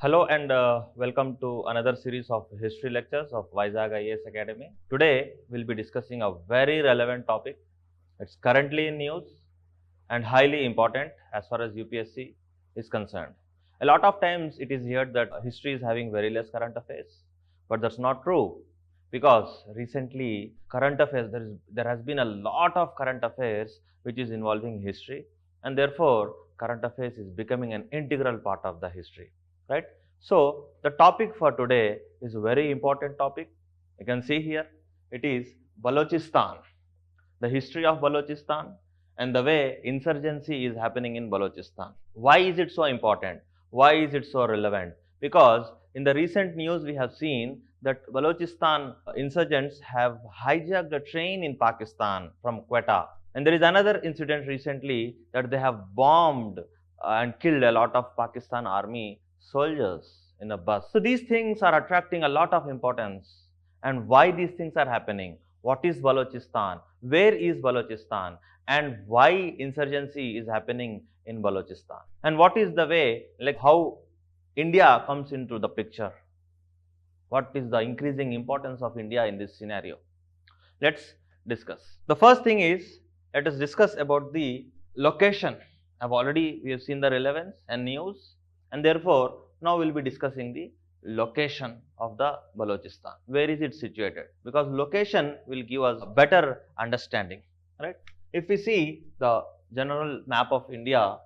Hello and welcome to another series of history lectures of Vizag IAS Academy. Today we'll be discussing a very relevant topic. It's currently in news and highly important as far as UPSC is concerned. A lot of times it is heard that history is having very less current affairs, but that's not true because recently current affairs, there has been a lot of current affairs which is involving history, and therefore current affairs is becoming an integral part of the history, right? So the topic for today is a very important topic. You can see here it is Balochistan, the history of Balochistan and the way insurgency is happening in Balochistan. Why is it so important? Why is it so relevant? Because in the recent news we have seen that Balochistan insurgents have hijacked a train in Pakistan from Quetta, and there is another incident recently that they have bombed and killed a lot of Pakistan army soldiers in a bus. So these things are attracting a lot of importance. And why these things are happening? What is Balochistan? Where is Balochistan? And why insurgency is happening in Balochistan? And what is the way, like how India comes into the picture? What is the increasing importance of India in this scenario? Let's discuss. The first thing is, let us discuss about the location. We have seen the relevance and news, and therefore now we will be discussing the location of the Balochistan. Where is it situated? Because location will give us a better understanding, right? If we see the general map of India,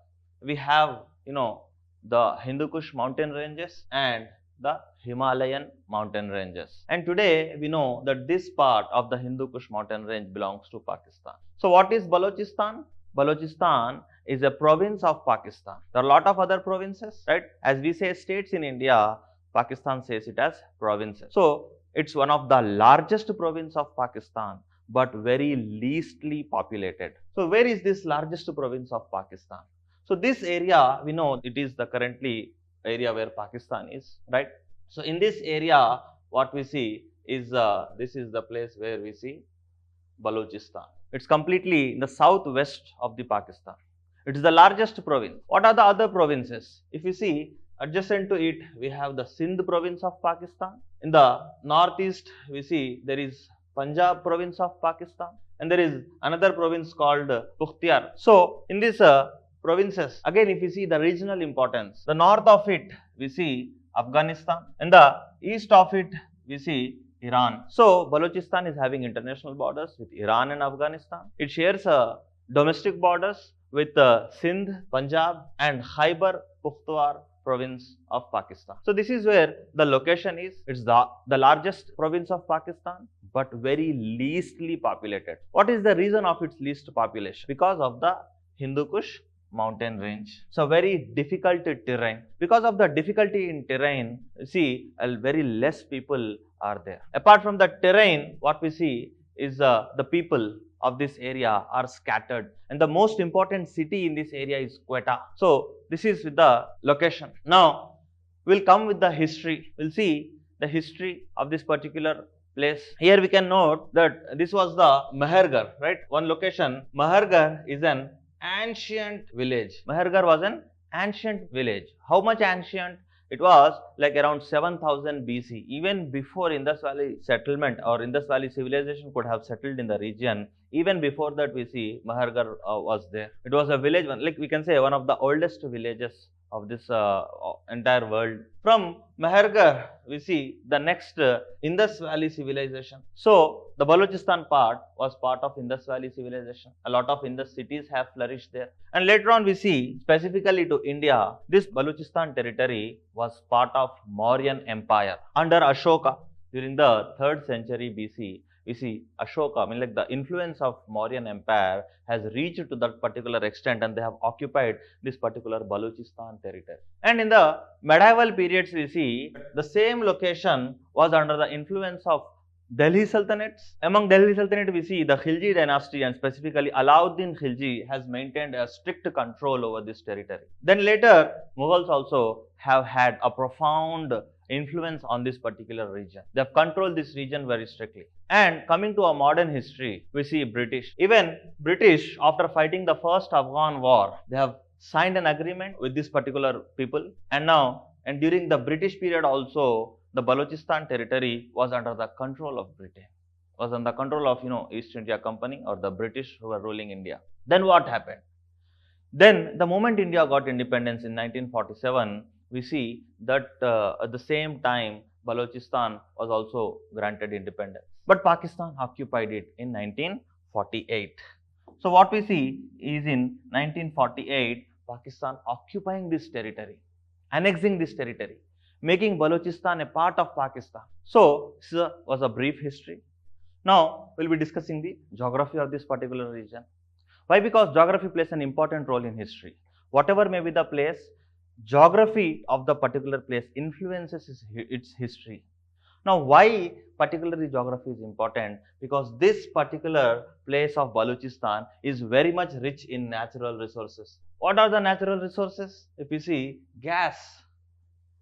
we have the Hindu Kush mountain ranges and the Himalayan mountain ranges. And today we know that this part of the Hindu Kush mountain range belongs to Pakistan. So what is Balochistan? Balochistan is a province of Pakistan. There are a lot of other provinces, right? As we say states in India, Pakistan says it as provinces. So it's one of the largest province of Pakistan, but very leastly populated. So where is this largest province of Pakistan? So this area, we know it is the currently area where Pakistan is, right? So in this area, what we see is this is the place where we see Balochistan. It's completely in the southwest of the Pakistan. It is the largest province. What are the other provinces? If you see, adjacent to it, we have the Sindh province of Pakistan. In the northeast, we see there is Punjab province of Pakistan, and there is another province called Pukhtiar. So in these provinces, again, if you see the regional importance, the north of it, we see Afghanistan, and the east of it, we see Iran. So Balochistan is having international borders with Iran and Afghanistan. It shares domestic borders with Sindh, Punjab and Khyber Pakhtunkhwa province of Pakistan. So this is where the location is. It's the largest province of Pakistan, but very leastly populated. What is the reason of its least population? Because of the Hindu Kush mountain range. So very difficult terrain. Because of the difficulty in terrain, see, very less people are there. Apart from the terrain, what we see is the people of this area are scattered, and the most important city in this area is Quetta. So this is the location. Now we'll come with the history. We'll see the history of this particular place. Here we can note that this was the Mehergarh, right? One location. Mehergarh is an ancient village. Mehergarh was an ancient village. How much ancient? It was like around 7000 BC. Even before Indus Valley settlement or Indus Valley civilization could have settled in the region, even before that we see Mehergarh was there. It was a village, like we can say one of the oldest villages of this entire world. From Mehergarh, we see the next Indus Valley civilization. So the Balochistan part was part of Indus Valley civilization. A lot of Indus cities have flourished there. And later on we see, specifically to India, this Balochistan territory was part of Mauryan Empire under Ashoka. During the 3rd century BC, we see Ashoka, I mean like the influence of Mauryan Empire has reached to that particular extent, and they have occupied this particular Balochistan territory. And in the medieval periods, we see the same location was under the influence of Delhi Sultanates. Among Delhi Sultanate, we see the Khilji dynasty, and specifically Alauddin Khilji has maintained a strict control over this territory. Then later, Mughals also have had a profound influence on this particular region. They have controlled this region very strictly. And coming to a modern history, we see British. Even British, after fighting the first Afghan war, they have signed an agreement with this particular people, and now And during the British period also, the Balochistan territory was under the control of Britain, was under the control of East India Company or the British who were ruling India. Then what happened? Then the moment India got independence in 1947, we see that at the same time Balochistan was also granted independence. But Pakistan occupied it in 1948. So what we see is in 1948, Pakistan occupying this territory, annexing this territory, making Balochistan a part of Pakistan. So this was a brief history. Now we'll be discussing the geography of this particular region. Why? Because geography plays an important role in history. Whatever may be the place, geography of the particular place influences its history. Now, why particularly geography is important? Because this particular place of Balochistan is very much rich in natural resources. What are the natural resources? If you see, gas,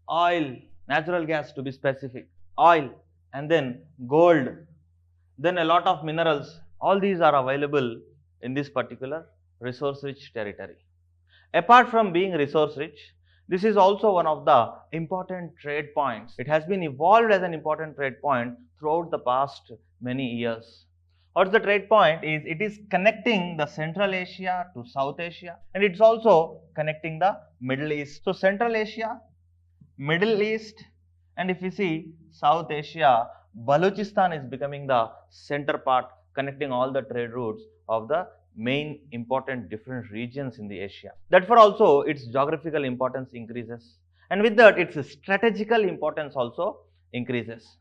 oil, natural gas to be specific, oil, and then gold, then a lot of minerals. All these are available in this particular resource rich territory. Apart from being resource rich, this is also one of the important trade points. It has been evolved as an important trade point throughout the past many years. What's the trade point? It is connecting the Central Asia to South Asia, and it's also connecting the Middle East. So Central Asia, Middle East, and if you see South Asia, Balochistan is becoming the center part connecting all the trade routes of the main important different regions in the Asia. Therefore also its geographical importance increases, and with that its strategical importance also increases.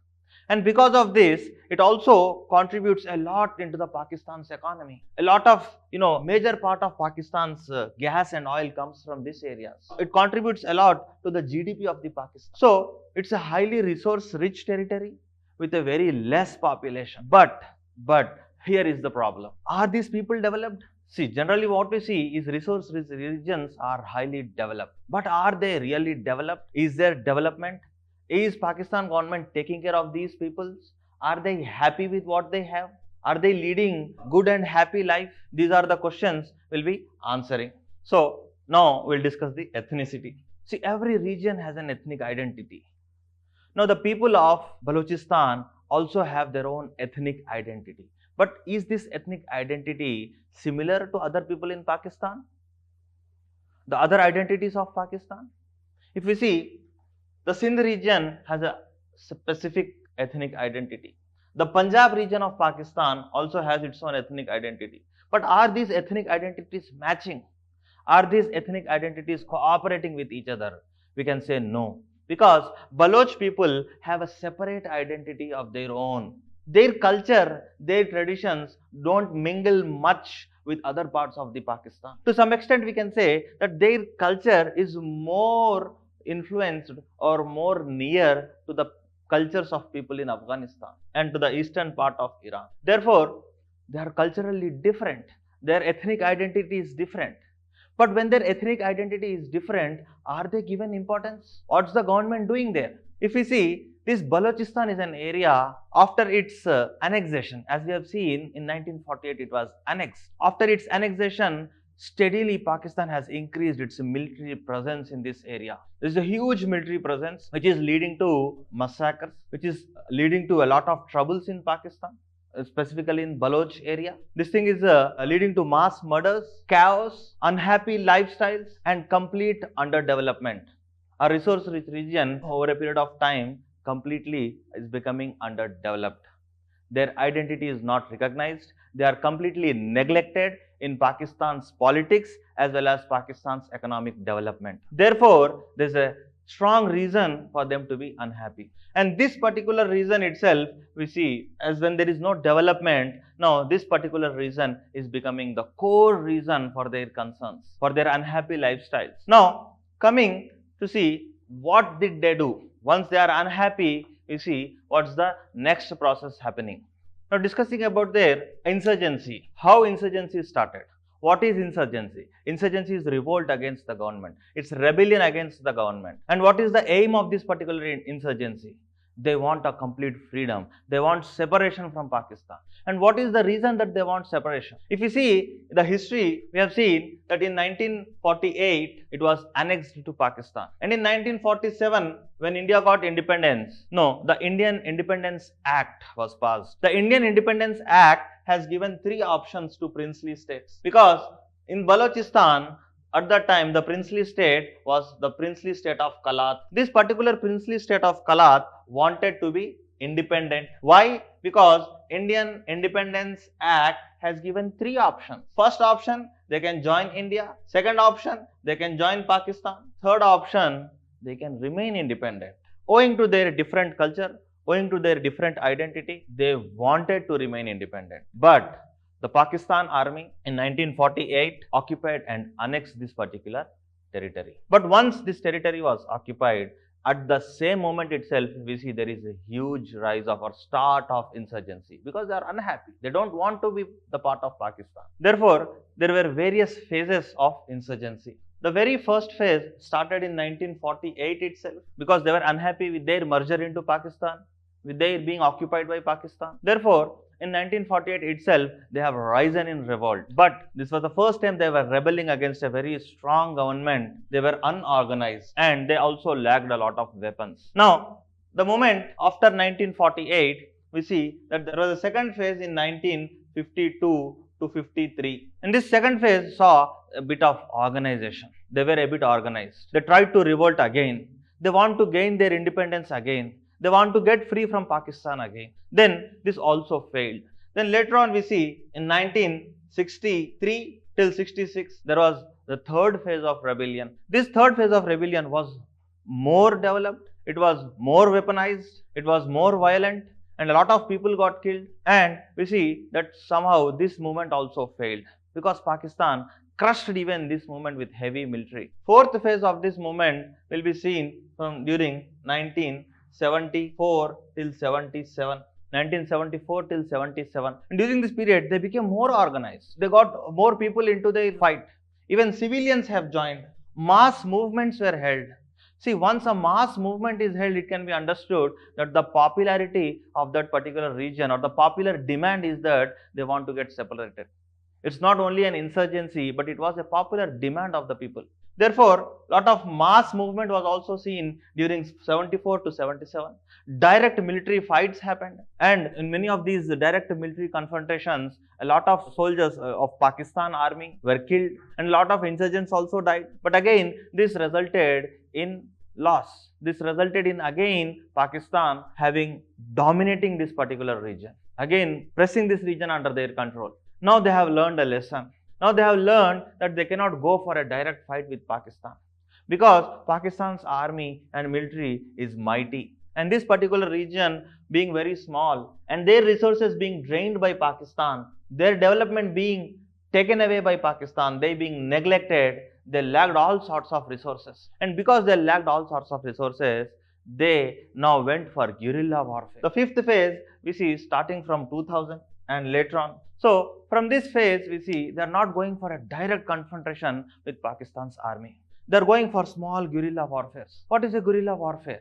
And because of this, it also contributes a lot into the Pakistan's economy. A lot of major part of Pakistan's gas and oil comes from this areas. It contributes a lot to the GDP of the Pakistan. So it's a highly resource rich territory with a very less population. But here is the problem. Are these people developed? See, generally what we see is resource rich regions are highly developed. But are they really developed? Is there development? Is Pakistan government taking care of these peoples? Are they happy with what they have? Are they leading good and happy life? These are the questions we'll be answering. So now we'll discuss the ethnicity. See, every region has an ethnic identity. Now the people of Balochistan also have their own ethnic identity. But is this ethnic identity similar to other people in Pakistan? The other identities of Pakistan? If we see, the Sindh region has a specific ethnic identity. The Punjab region of Pakistan also has its own ethnic identity. But are these ethnic identities matching? Are these ethnic identities cooperating with each other? We can say no. Because Baloch people have a separate identity of their own. Their culture, their traditions don't mingle much with other parts of the Pakistan. To some extent, we can say that their culture is more influenced or more near to the cultures of people in Afghanistan and to the eastern part of Iran. Therefore, they are culturally different. Their ethnic identity is different. But when their ethnic identity is different, are they given importance? What's the government doing there? If we see, this Balochistan is an area after its annexation. As we have seen, in 1948 it was annexed. After its annexation, steadily Pakistan has increased its military presence in this area. There is a huge military presence which is leading to massacres, which is leading to a lot of troubles in Pakistan, specifically in Baloch area. This thing is leading to mass murders, chaos, unhappy lifestyles, and complete underdevelopment. A resource-rich region over a period of time completely is becoming underdeveloped. Their identity is not recognized. They are completely neglected in Pakistan's politics as well as Pakistan's economic development. Therefore, there is a strong reason for them to be unhappy. And this particular reason itself, we see as when there is no development, now this particular reason is becoming the core reason for their concerns, for their unhappy lifestyles. Now, coming to see what did they do? Once they are unhappy, you see what's the next process happening. Now discussing about their insurgency, how insurgency started. What is insurgency? Insurgency is revolt against the government. It's rebellion against the government. And what is the aim of this particular insurgency? They want a complete freedom. They want separation from Pakistan. And what is the reason that they want separation? If you see the history, we have seen that in 1948, it was annexed to Pakistan. And in 1947, when India got independence, no, the Indian Independence Act was passed. The Indian Independence Act has given three options to princely states. Because in Balochistan, at that time, the princely state was the princely state of Kalat. This particular princely state of Kalat wanted to be independent. Why? Because Indian Independence Act has given three options. First option, they can join India. Second option, they can join Pakistan. Third option, they can remain independent. Owing to their different culture, owing to their different identity, they wanted to remain independent. But the Pakistan army in 1948 occupied and annexed this particular territory. But once this territory was occupied, at the same moment itself, we see there is a huge rise of or start of insurgency because they are unhappy. They don't want to be the part of Pakistan. Therefore, there were various phases of insurgency. The very first phase started in 1948 itself because they were unhappy with their merger into Pakistan, with their being occupied by Pakistan. Therefore, in 1948 itself, they have risen in revolt. But this was the first time they were rebelling against a very strong government. They were unorganized and they also lacked a lot of weapons. Now, the moment after 1948, we see that there was a second phase in 1952 to 53. And this second phase saw a bit of organization. They were a bit organized. They tried to revolt again. They want to gain their independence again. They want to get free from Pakistan again. Then this also failed. Then later on we see in 1963 till 66 there was the third phase of rebellion. This third phase of rebellion was more developed, it was more weaponized, it was more violent and a lot of people got killed. And we see that somehow this movement also failed because Pakistan crushed even this movement with heavy military. Fourth phase of this movement will be seen from during 1974 till 77. 1974 till 77. And during this period, they became more organized. They got more people into the fight. Even civilians have joined. Mass movements were held. See, once a mass movement is held, it can be understood that the popularity of that particular region or the popular demand is that they want to get separated. It's not only an insurgency, but it was a popular demand of the people. Therefore, a lot of mass movement was also seen during 74 to 77. Direct military fights happened, and in many of these direct military confrontations, a lot of soldiers of Pakistan army were killed and a lot of insurgents also died. But again, this resulted in loss. This resulted in again Pakistan having dominating this particular region, again pressing this region under their control. Now they have learned a lesson. Now they have learned that they cannot go for a direct fight with Pakistan because Pakistan's army and military is mighty. And this particular region being very small and their resources being drained by Pakistan, their development being taken away by Pakistan, they being neglected, they lacked all sorts of resources. And because they lacked all sorts of resources, they now went for guerrilla warfare. The fifth phase we see starting from 2000 and later on. So, from this phase, we see they are not going for a direct confrontation with Pakistan's army. They are going for small guerrilla warfare. What is a guerrilla warfare?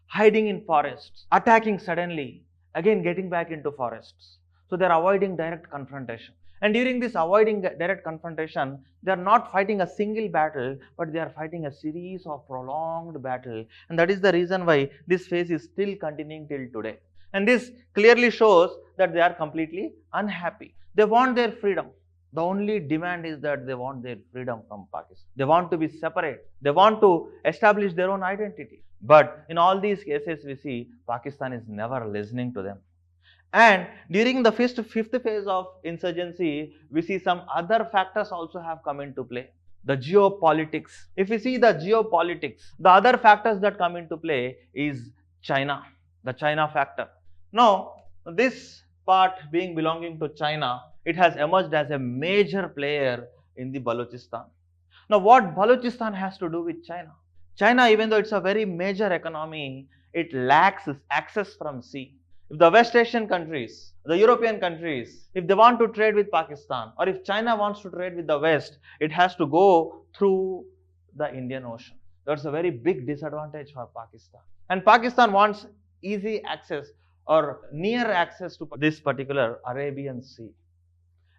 Hiding in forests, attacking suddenly, again getting back into forests. So, they are avoiding direct confrontation. And during this avoiding direct confrontation, they are not fighting a single battle, but they are fighting a series of prolonged battle. And that is the reason why this phase is still continuing till today. And this clearly shows that they are completely unhappy. They want their freedom. The only demand is that they want their freedom from Pakistan. They want to be separate. They want to establish their own identity. But in all these cases, we see Pakistan is never listening to them. And during the fifth phase of insurgency, we see some other factors also have come into play. The geopolitics. If we see the geopolitics, the other factors that come into play is China, the China factor. Now, this part being belonging to China, it has emerged as a major player in the Balochistan. Now, what Balochistan has to do with China? China, even though it's a very major economy, it lacks access from sea. If the West Asian countries, the European countries, if they want to trade with Pakistan or if China wants to trade with the West, it has to go through the Indian Ocean. That's a very big disadvantage for Pakistan. And Pakistan wants easy access or near access to this particular Arabian Sea.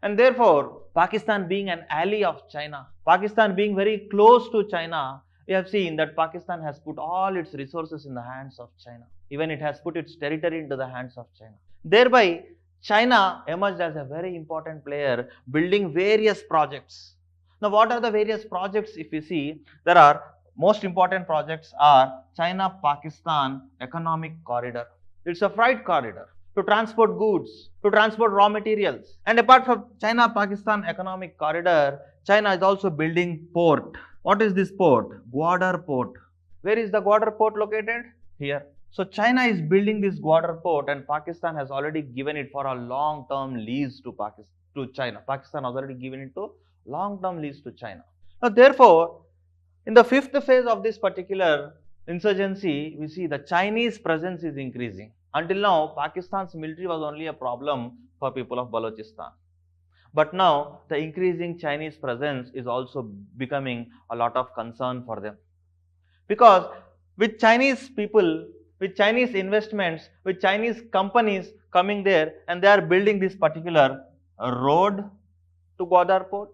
And therefore, Pakistan being an ally of China, Pakistan being very close to China, we have seen that Pakistan has put all its resources in the hands of China. Even it has put its territory into the hands of China. Thereby, China emerged as a very important player, building various projects. Now, what are the various projects? If you see, there are most important projects are China-Pakistan Economic Corridor. It's a freight corridor to transport goods, to transport raw materials. And apart from China-Pakistan Economic Corridor, China is also building port. What is this port? Gwadar Port. Where is the Gwadar Port located? Here. So China is building this Gwadar Port and Pakistan has already given it for a long-term lease to China. Pakistan has already given it to long-term lease to China. Now, therefore, in the fifth phase of this particular insurgency, we see the Chinese presence is increasing. Until now, Pakistan's military was only a problem for people of Balochistan. But now, the increasing Chinese presence is also becoming a lot of concern for them. Because with Chinese people, with Chinese investments, with Chinese companies coming there and they are building this particular road to Gwadar Port,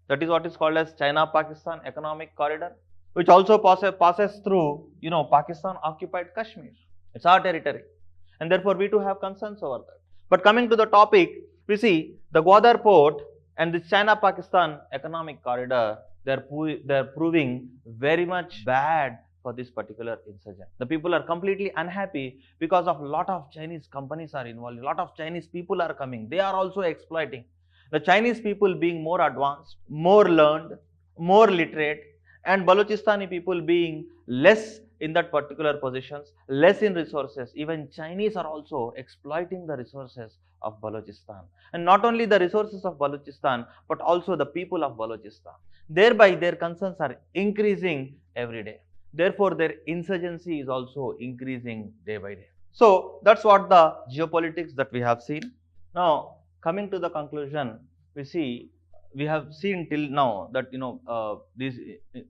that is what is called as China-Pakistan Economic Corridor, which also passes through, Pakistan occupied Kashmir. It's our territory. And therefore, we too have concerns over that. But coming to the topic, we see the Gwadar Port and the China-Pakistan Economic Corridor, they are proving very much bad for this particular insurgent. The people are completely unhappy because of a lot of Chinese companies are involved, a lot of Chinese people are coming. They are also exploiting. The Chinese people being more advanced, more learned, more literate, and Balochistani people being less in that particular positions, less in resources. Even Chinese are also exploiting the resources of Balochistan. And not only the resources of Balochistan, but also the people of Balochistan. Thereby, their concerns are increasing every day. Therefore, their insurgency is also increasing day by day. So, that's what the geopolitics that we have seen. Now, coming to the conclusion, we have seen till now that these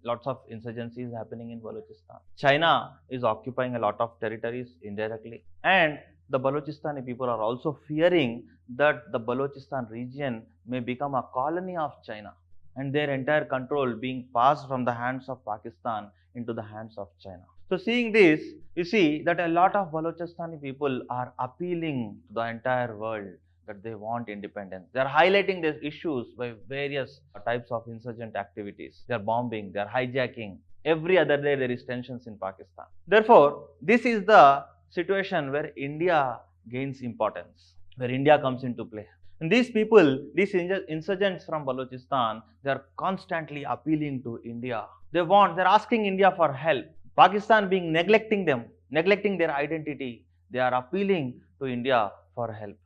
lots of insurgencies happening in Balochistan. China is occupying a lot of territories indirectly, and the Balochistani people are also fearing that the Balochistan region may become a colony of China and their entire control being passed from the hands of Pakistan into the hands of China. So seeing this, you see that a lot of Balochistani people are appealing to the entire world that they want independence. They are highlighting these issues by various types of insurgent activities. They are bombing, they are hijacking. Every other day there is tensions in Pakistan. Therefore, this is the situation where India gains importance, where India comes into play. And these people, these insurgents from Balochistan, they are constantly appealing to India. They're asking India for help. Pakistan being neglecting them, neglecting their identity, they are appealing to India for help.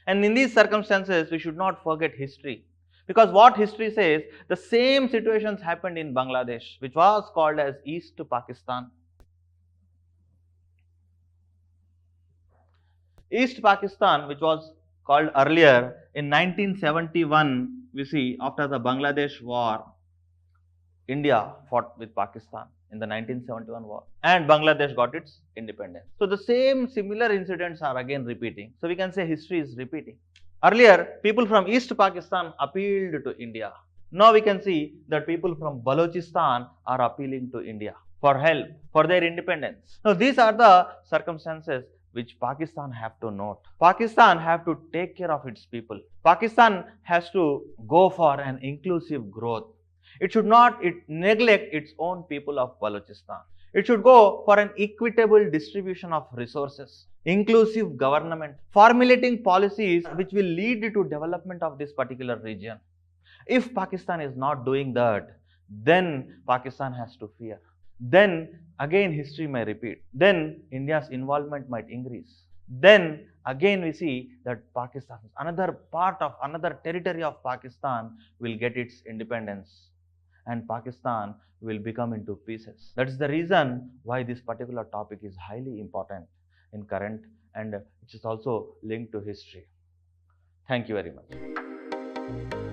And in these circumstances, we should not forget history. Because what history says, the same situations happened in Bangladesh, which was called as East Pakistan. East Pakistan, which was called earlier in 1971, we see after the Bangladesh war, India fought with Pakistan in the 1971 war and Bangladesh got its independence. So the same similar incidents are again repeating. So we can say history is repeating. Earlier, people from East Pakistan appealed to India. Now we can see that people from Balochistan are appealing to India for help, for their independence. Now these are the circumstances which Pakistan have to note. Pakistan have to take care of its people. Pakistan has to go for an inclusive growth. It should not neglect its own people of Balochistan. It should go for an equitable distribution of resources, inclusive government, formulating policies which will lead to development of this particular region. If Pakistan is not doing that, then Pakistan has to fear. Then again history may repeat. Then India's involvement might increase. Then again we see that Pakistan, another territory of Pakistan will get its independence and Pakistan will become into pieces. That is the reason why this particular topic is highly important in current and which is also linked to history. Thank you very much.